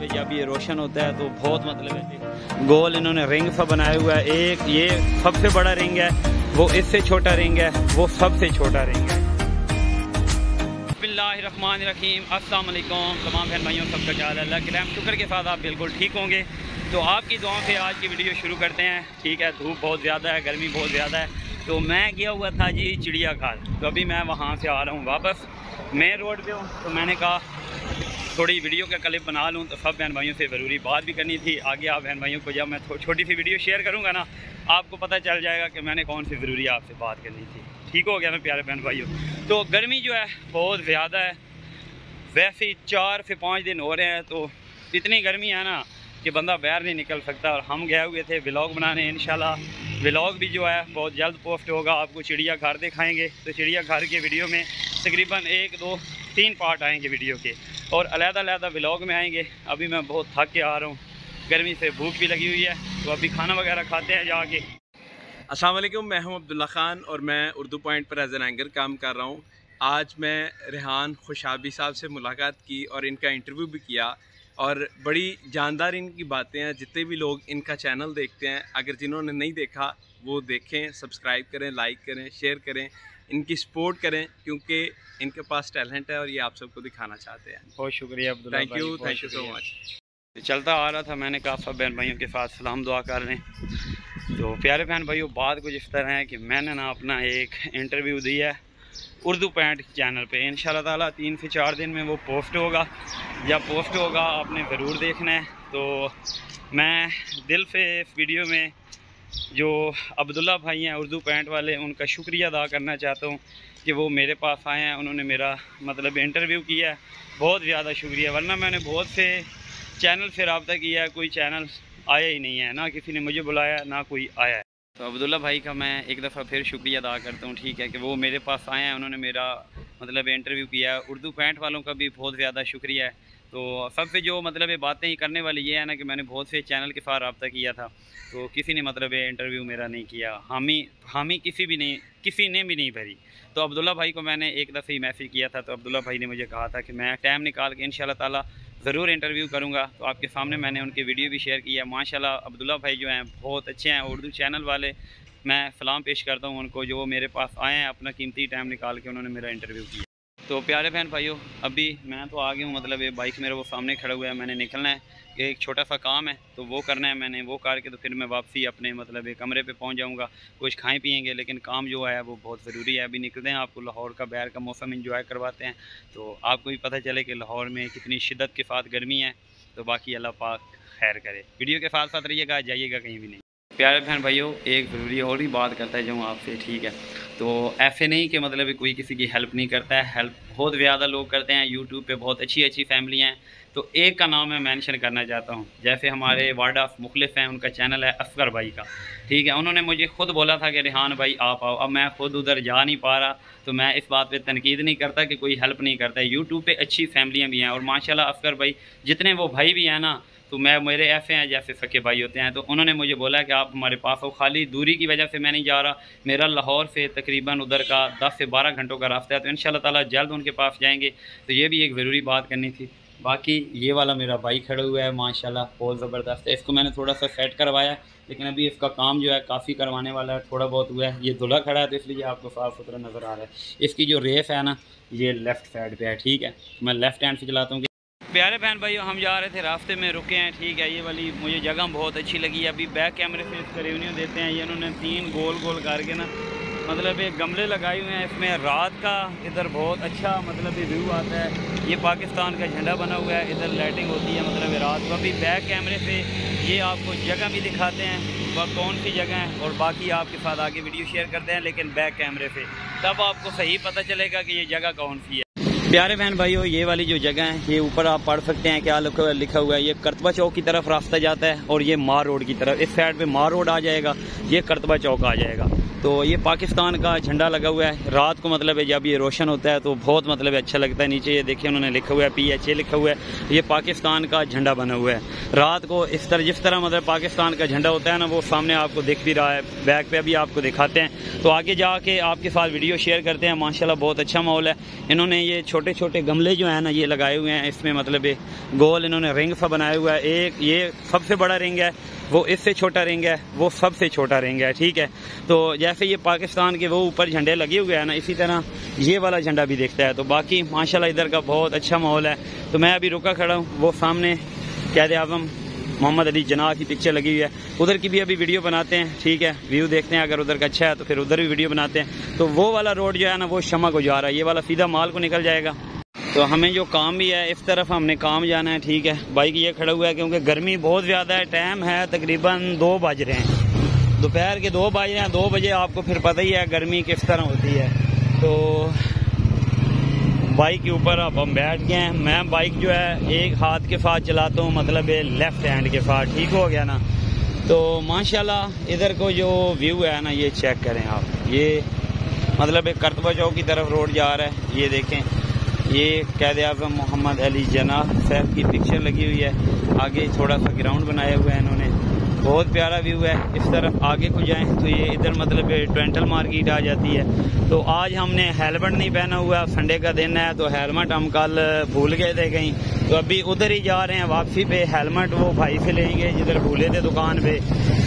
है जब ये रोशन होता है तो बहुत मतलब है गोल इन्होंने रिंग सा बनाया हुआ है। एक ये सबसे बड़ा रिंग है, वो इससे छोटा रिंग है, वो सबसे छोटा रिंग है। बिस्मिल्लाहिर्रहमानिर्रहीम, अस्सलाम वालेकुम तमाम बहन भाइयों, सबका क्या हाल है? अल्लाह के रहम शुक्र के साथ आप बिल्कुल ठीक होंगे। तो आपकी दुआओं से आज की वीडियो शुरू करते हैं। ठीक है, धूप बहुत ज़्यादा है, गर्मी बहुत ज़्यादा है, तो मैं गया हुआ था जी चिड़ियाघर। तो अभी मैं वहाँ से आ रहा हूँ वापस, मेन रोड पे हूँ। तो मैंने कहा थोड़ी वीडियो का क्लिप बना लूँ, तो सब बहन भाइयों से ज़रूरी बात भी करनी थी। आगे आप बहन भाइयों को जब मैं छोटी सी वीडियो शेयर करूँगा ना, आपको पता चल जाएगा कि मैंने कौन सी ज़रूरी आपसे बात करनी थी। ठीक हो गया ना प्यारे बहन भाइयों? तो गर्मी जो है बहुत ज़्यादा है, वैसे ही 4 से 5 दिन हो रहे हैं, तो इतनी गर्मी है ना कि बंदा बाहर नहीं निकल सकता। और हम गए हुए थे व्लॉग बनाने, इंशाल्लाह व्लॉग भी जो है बहुत जल्द पोस्ट होगा। आपको चिड़ियाघर दिखाएंगे, तो चिड़ियाघर के वीडियो में तकरीबन 1, 2, 3 पार्ट आएंगे वीडियो के, और अलग-अलग व्लॉग में आएंगे। अभी मैं बहुत थक के आ रहा हूँ, गर्मी से भूख भी लगी हुई है, तो अभी खाना वगैरह खाते हैं जाके। अस्सलाम वालेकुम, मैं हूं अब्दुल्ला ख़ान और मैं उर्दू पॉइंट पर एज एन एंकर काम कर रहा हूं। आज मैं रेहान खुशाबी साहब से मुलाकात की और इनका इंटरव्यू भी किया, और बड़ी जानदार इनकी बातें हैं। जितने भी लोग इनका चैनल देखते हैं, अगर जिन्होंने नहीं देखा वो देखें, सब्सक्राइब करें, लाइक करें, शेयर करें, इनकी सपोर्ट करें, क्योंकि इनके पास टैलेंट है और ये आप सबको दिखाना चाहते हैं। बहुत शुक्रिया Abdullah, thank you so much. चलता आ रहा था, मैंने कहा सब बहन भाइयों के साथ सलाम दुआ कर लें। तो प्यारे बहन भाइयों, बात कुछ इस तरह है कि मैंने ना अपना एक इंटरव्यू दिया है उर्दू पॉइंट चैनल पे। इंशाल्लाह ताला 3 से 4 दिन में वो पोस्ट होगा। जब पोस्ट होगा आपने ज़रूर देखना है। तो मैं दिल से इस वीडियो में जो अब्दुल्ला भाई हैं उर्दू पॉइंट वाले, उनका शुक्रिया अदा करना चाहता हूँ कि वो मेरे पास आए हैं, उन्होंने मेरा मतलब इंटरव्यू किया है। बहुत ज़्यादा शुक्रिया, वरना मैंने बहुत से चैनल से रब्ता किया है, कोई चैनल आया ही नहीं है, ना किसी ने मुझे बुलाया ना कोई आया है। तो अब्दुल्ला भाई का मैं एक दफ़ा फिर शुक्रिया अदा करता हूँ, ठीक है, कि वो मेरे पास आए हैं, उन्होंने मेरा मतलब इंटरव्यू किया है। उर्दू पॉइंट वालों का भी बहुत ज़्यादा शुक्रिया है। तो सबसे जो मतलब ये बातें ही करने वाली ये है ना कि मैंने बहुत से चैनल के साथ रब्ता किया था, तो किसी ने मतलब ये इंटरव्यू मेरा नहीं किया, हामी किसी ने भी नहीं भरी। तो अब्दुल्ला भाई को मैंने एक दफ़े ही मैसेज किया था, तो अब्दुल्ला भाई ने मुझे कहा था कि मैं टाइम निकाल के इंशाल्लाह ताला ज़रूर इंटरव्यू करूँगा। तो आपके सामने मैंने उनकी वीडियो भी शेयर किया। माशाल्लाह अब्दुल्ला भाई जो हैं बहुत अच्छे हैं, उर्दू चैनल वाले। मैं सलाम पेश करता हूँ उनको, जो मेरे पास आए हैं, अपना कीमती टाइम निकाल के उन्होंने मेरा इंटरव्यू किया। तो प्यारे बहन भाइयों, अभी मैं तो आ गया हूँ, मतलब ये बाइक मेरा वो सामने खड़ा हुआ है, मैंने निकलना है, एक छोटा सा काम है तो वो करना है मैंने। वो करके तो फिर मैं वापसी अपने मतलब एक कमरे पे पहुँच जाऊँगा, कुछ खाएँ पिएंगे, लेकिन काम जो है वो बहुत ज़रूरी है। अभी निकलते हैं, आपको लाहौर का बाहर का मौसम इंजॉय करवाते हैं, तो आपको भी पता चले कि लाहौर में कितनी शिद्दत के साथ गर्मी है। तो बाकी अल्लाह पाक खैर करे, वीडियो के साथ साथ रहिएगा, जाइएगा कहीं भी नहीं। प्यारे बहन भाइयों, एक ज़रूरी और ही बात करता है जो आपसे, ठीक है? तो ऐसे नहीं कि मतलब कोई किसी की हेल्प नहीं करता है, हेल्प बहुत ज़्यादा लोग करते हैं। यूट्यूब पे बहुत अच्छी फैमिलियाँ हैं, तो एक का नाम मैं मेंशन करना चाहता हूँ। जैसे हमारे वार्ड ऑफ मुखलिफ हैं, उनका चैनल है असगर भाई का, ठीक है? उन्होंने मुझे खुद बोला था कि रेहान भाई आप आओ। अब मैं खुद उधर जा नहीं पा रहा, तो मैं इस बात पे तनकीद नहीं करता कि कोई हेल्प नहीं करता है। यूट्यूब पे अच्छी फैमिलियाँ भी हैं, और माशाल्लाह असगर भाई जितने वो भाई भी हैं ना, तो मैं मेरे ऐसे हैं जैसे सके भाई होते हैं। तो उन्होंने मुझे बोला कि आप हमारे पास हो, खाली दूरी की वजह से मैं नहीं जा रहा। मेरा लाहौर से तकरीबन उधर का 10 से 12 घंटों का रास्ता है, तो इंशाल्लाह ताला जल्द उनके पास जाएंगे। तो ये भी एक ज़रूरी बात करनी थी। बाकी ये वाला मेरा भाई खड़ा हुआ है, माशाल्लाह बहुत ज़बरदस्त है। इसको मैंने थोड़ा सा सेट करवाया, लेकिन अभी इसका काम जो है काफ़ी करवाने वाला है, थोड़ा बहुत हुआ है। ये धुला खड़ा है, तो इसलिए आपको साफ़ सुथरा नज़र आ रहा है। इसकी जो रेस है ना, ये लेफ़्ट साइड पर है, ठीक है? मैं लेफ़्ट हैंड से चलाता हूँ। प्यारे बहन भाइयों, हम जा रहे थे, रास्ते में रुके हैं, ठीक है? ये वाली मुझे जगह बहुत अच्छी लगी। अभी बैक कैमरे से इसका रिव्यू देते हैं। ये इन्होंने 3 गोल गोल करके ना मतलब ये गमले लगाए हुए हैं, इसमें रात का इधर बहुत अच्छा मतलब ये व्यू आता है। ये पाकिस्तान का झंडा बना हुआ है, इधर लाइटिंग होती है मतलब रात को। अभी बैक कैमरे से ये आपको जगह भी दिखाते हैं, वह कौन सी जगह है, और बाकी आपके साथ आगे वीडियो शेयर करते हैं, लेकिन बैक कैमरे से, तब आपको सही पता चलेगा कि ये जगह कौन सी है। प्यारे बहन भाइयों, ये वाली जो जगह है, ये ऊपर आप पढ़ सकते हैं क्या लिखा हुआ है। ये करतबा चौक की तरफ रास्ता जाता है, और ये मार रोड की तरफ, इस साइड पे मार रोड आ जाएगा, ये करतबा चौक आ जाएगा। तो ये पाकिस्तान का झंडा लगा हुआ है। रात को मतलब है जब ये रोशन होता है तो बहुत मतलब अच्छा लगता है। नीचे ये देखिए उन्होंने लिखा हुआ है PHA लिखा हुआ है। ये पाकिस्तान का झंडा बना हुआ है। रात को इस तरह जिस तरह मतलब पाकिस्तान का झंडा होता है ना, वो सामने आपको दिख भी रहा है। बैक पे अभी आपको दिखाते हैं। तो आगे जाके आपके साथ वीडियो शेयर करते हैं। माशाल्लाह बहुत अच्छा माहौल है। इन्होंने ये छोटे छोटे गमले जो है ना ये लगाए हुए हैं। इसमें मतलब गोल इन्होंने रिंग सा बनाया हुआ है। एक ये सबसे बड़ा रिंग है, वो इससे छोटा रिंग है, वो सबसे छोटा रिंग है। ठीक है, तो जैसे ये पाकिस्तान के वो ऊपर झंडे लगे हुए हैं ना, इसी तरह ये वाला झंडा भी दिखता है। तो बाकी माशाल्लाह इधर का बहुत अच्छा माहौल है। तो मैं अभी रुका खड़ा हूँ, वो सामने क़ायद-ए-आज़म मोहम्मद अली जिन्नाह की पिक्चर लगी हुई है। उधर की भी अभी वीडियो बनाते हैं। ठीक है, व्यू देखते हैं, अगर उधर का अच्छा है तो फिर उधर भी वीडियो बनाते हैं। तो वो वाला रोड जो है ना वो शमा को जा रहा है, ये वाला सीधा माल को निकल जाएगा। तो हमें जो काम भी है इस तरफ हमने काम जाना है। ठीक है, बाइक ये खड़ा हुआ है क्योंकि गर्मी बहुत ज़्यादा है। टाइम है तकरीबन 2 बज रहे हैं, दोपहर के 2 बज रहे हैं। 2 बजे आपको फिर पता ही है गर्मी किस तरह होती है। तो बाइक के ऊपर अब हम बैठ गए हैं। मैं बाइक जो है एक हाथ के साथ चलाता हूँ, मतलब लेफ्ट हैंड के साथ। ठीक हो गया ना। तो माशाल्लाह इधर को जो व्यू है ना ये चेक करें आप। ये मतलब करतबा चौक की तरफ रोड जा रहा है। ये देखें, ये क़ायद-ए-आज़म मोहम्मद अली जिन्नाह साहब की पिक्चर लगी हुई है। आगे थोड़ा सा ग्राउंड बनाया हुआ है इन्होंने, बहुत प्यारा व्यू है। इस तरफ आगे को जाएं तो ये इधर मतलब ट्वेंटल मार्केट आ जाती है। तो आज हमने हेलमेट नहीं पहना हुआ, संडे का दिन है तो हेलमेट हम कल भूल गए थे कहीं। तो अभी उधर ही जा रहे हैं वापसी पे। हेलमेट वो भाई से लेंगे जिधर भूले थे दुकान पे।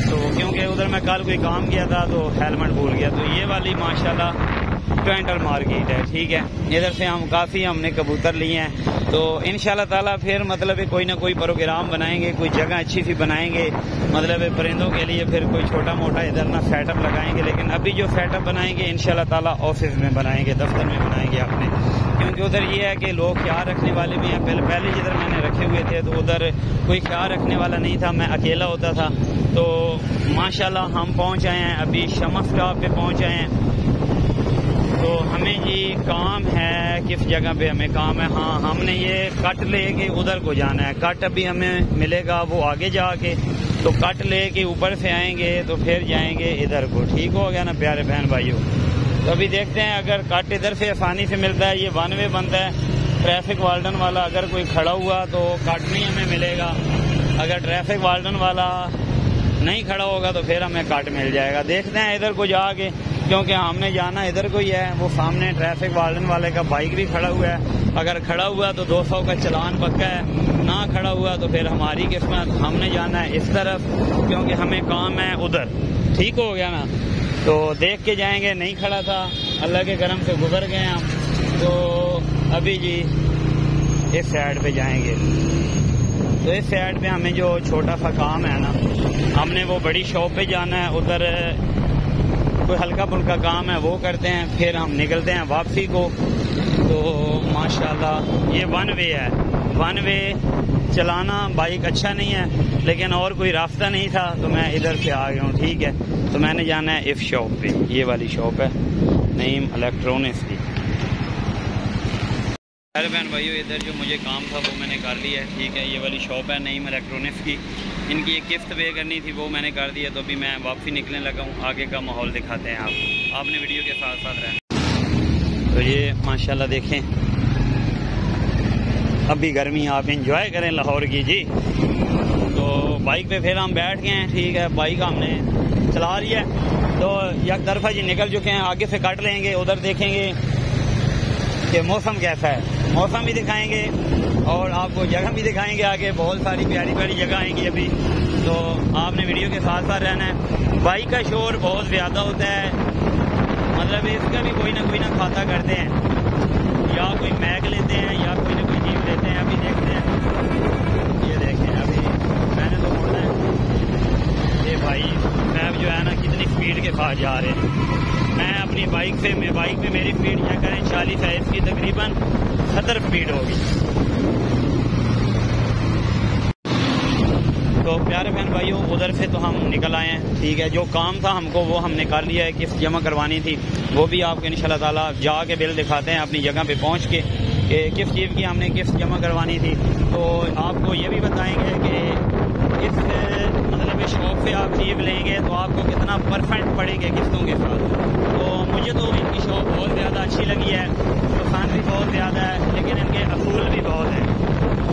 तो क्योंकि उधर मैं कल कोई काम किया था तो हेलमेट भूल गया। तो ये वाली माशाल्लाह ट्वेंटल मार्केट है। ठीक है, इधर से हम काफ़ी हमने कबूतर लिए हैं। तो इंशाल्लाह ताला फिर मतलब कोई ना कोई प्रोग्राम बनाएंगे, कोई जगह अच्छी सी बनाएंगे मतलब परिंदों के लिए। फिर कोई छोटा मोटा इधर ना सेटअप लगाएंगे। लेकिन अभी जो सेटअप बनाएंगे इंशाल्लाह ताला ऑफिस में बनाएंगे, दफ्तर में बनाएंगे अपने। क्योंकि उधर ये है कि लोग ख्याल रखने वाले भी हैं। पहले जिधर मैंने रखे हुए थे तो उधर कोई ख्याल रखने वाला नहीं था, मैं अकेला होता था। तो माशाल्लाह हम पहुँच आए हैं, अभी शमा स्टॉप पे पहुँच आए हैं। तो हमें जी काम है, किस जगह पे हमें काम है? हाँ, हमने ये कट लेके उधर को जाना है। कट अभी हमें मिलेगा वो आगे जाके। तो कट लेके ऊपर से आएंगे तो फिर जाएंगे इधर को। ठीक हो गया ना प्यारे बहन भाइयों। तो अभी देखते हैं, अगर कट इधर से आसानी से मिलता है। ये 1 वे बनता है ट्रैफिक वार्डन वाला। अगर कोई खड़ा हुआ तो कट नहीं हमें मिलेगा। अगर ट्रैफिक वार्डन वाला नहीं खड़ा होगा तो फिर हमें कट मिल जाएगा। देखते हैं इधर को जाके, क्योंकि हमने जाना इधर को ही है। वो सामने ट्रैफिक वार्डन वाले का बाइक भी खड़ा हुआ है। अगर खड़ा हुआ तो 200 का चालान पक्का है, ना खड़ा हुआ तो फिर हमारी किस्मत। हमने जाना है इस तरफ क्योंकि हमें काम है उधर। ठीक हो गया ना। तो देख के जाएंगे। नहीं खड़ा था, अल्लाह के करम से गुजर गए हम। तो अभी जी इस साइड पे जाएंगे। तो इस साइड पे हमें जो छोटा सा काम है ना, हमने वो बड़ी शॉप पे जाना है। उधर कोई हल्का फुल्का काम है वो करते हैं, फिर हम निकलते हैं वापसी को। तो माशाल्लाह ये 1 वे है। 1 वे चलाना बाइक अच्छा नहीं है, लेकिन और कोई रास्ता नहीं था तो मैं इधर से आ गया हूँ। ठीक है, तो मैंने जाना है इस शॉप पे। ये वाली शॉप है नईम इलेक्ट्रॉनिक्स की। अरे बहन भाइयों, इधर जो मुझे काम था वो मैंने कर लिया है। ठीक है, ये वाली शॉप है नईम इलेक्ट्रॉनिक्स की। इनकी एक किस्त पे करनी थी, वो मैंने कर दिया। तो अभी मैं वापसी निकलने लगा हूँ। आगे का माहौल दिखाते हैं आपको, आपने वीडियो के साथ साथ रहना। तो ये माशाल्लाह देखें, अभी गर्मी आप इंजॉय करें लाहौर की जी। तो बाइक पे फिर हम बैठ गए हैं। ठीक है, बाइक हमने चला रही है। तो एक तरफा जी निकल चुके हैं, आगे से काट लेंगे। उधर देखेंगे कि मौसम कैसा है, मौसम भी दिखाएंगे और आपको जगह भी दिखाएंगे। आगे बहुत सारी प्यारी प्यारी जगह आएंगी अभी। तो आपने वीडियो के साथ साथ रहना है। बाइक का शोर बहुत ज़्यादा होता है, मतलब इसका भी कोई ना खाता करते हैं, या कोई मैग लेते हैं या कोई ना कोई चीज़ लेते हैं। अभी देखते हैं, ये देखें अभी मैंने तो मोड़ना है। ये भाई मैग जो है ना कितनी स्पीड के साथ जा रहे हैं। मैं अपनी बाइक पे मेरी स्पीड क्या करें 40 है, इसकी तकरीबन 70 स्पीड होगी। तो प्यारे बहन भाइयों, उधर से तो हम निकल आए हैं। ठीक है, जो काम था हमको वो हमने कर लिया है। किस्त जमा करवानी थी वो भी आपको इंशाल्लाह ताला जाके बिल दिखाते हैं अपनी जगह पे पहुंच के कि किस चीज़ की हमने किस्त जमा करवानी थी। तो आपको ये भी बताएंगे कि इस मतलब शॉप पे आप जीप लेंगे तो आपको कितना परफेक्ट पड़ेंगे किस्तों के साथ। तो मुझे तो इनकी शॉप बहुत ज़्यादा अच्छी लगी है, पसंद भी बहुत ज़्यादा है, लेकिन इनके असूल भी बहुत हैं।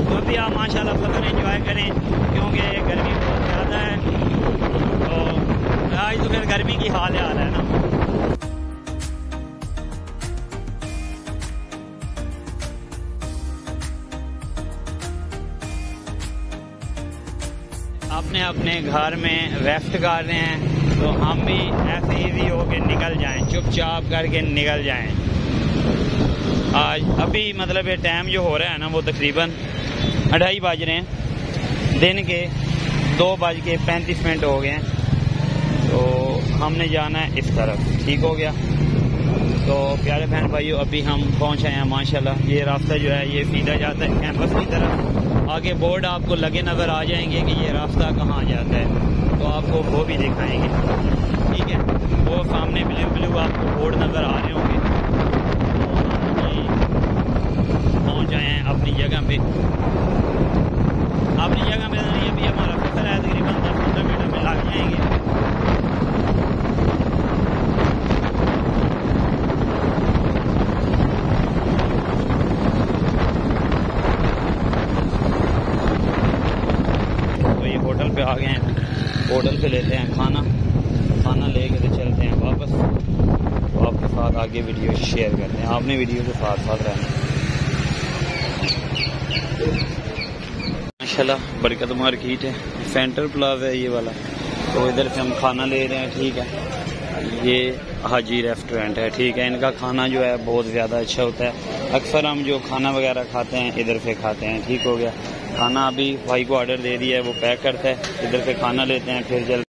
तो भी आप माशाल्लाह सफ़र एंजॉय करें, क्योंकि गर्मी बहुत ज़्यादा है। तो आज तो फिर गर्मी की हाल आ रहा है ना। अपने अपने घर में रेस्ट कर रहे हैं, तो हम भी ऐसे इजी होके निकल जाएं, चुपचाप करके निकल जाएं। आज अभी मतलब ये टाइम जो हो रहा है ना वो तकरीबन 2:30 बज रहे हैं, दिन के 2:35 हो गए हैं। तो हमने जाना है इस तरफ, ठीक हो गया। तो प्यारे बहन भाइयों, अभी हम पहुँचे हैं माशाल्लाह। ये रास्ता जो है ये सीधा जाता है कैंपस की तरफ। आगे बोर्ड आपको लगे नज़र आ जाएंगे कि ये रास्ता कहाँ जाता है, तो आपको वो भी दिखाएंगे, ठीक है। वो सामने ब्लू ब्लू आपको बोर्ड नज़र आ रहे होंगे। पहुँच जाए हैं अपनी जगह पे। अपनी जगह पे नहीं, अभी हमारा सफ़र है तकरीबन 10-15 मिनट में लग जाएंगे। होटल पे आ गए हैं, होटल से लेते हैं खाना लेके तो चलते हैं वापस। तो आपके साथ आगे वीडियो शेयर करते हैं, आपने वीडियो के साथ साथ रहना। माशाल्लाह बरकत मार्केट है, सेंटर प्लाजा है ये वाला। तो इधर से हम खाना ले रहे हैं, ठीक है। ये हाजी रेस्टोरेंट है, ठीक है। इनका खाना जो है बहुत ज़्यादा अच्छा होता है। अक्सर हम जो खाना वगैरह खाते हैं इधर से खाते हैं, ठीक हो गया। खाना अभी भाई को ऑर्डर दे दिया है, वो पैक करता है। इधर से खाना लेते हैं, फिर जल्द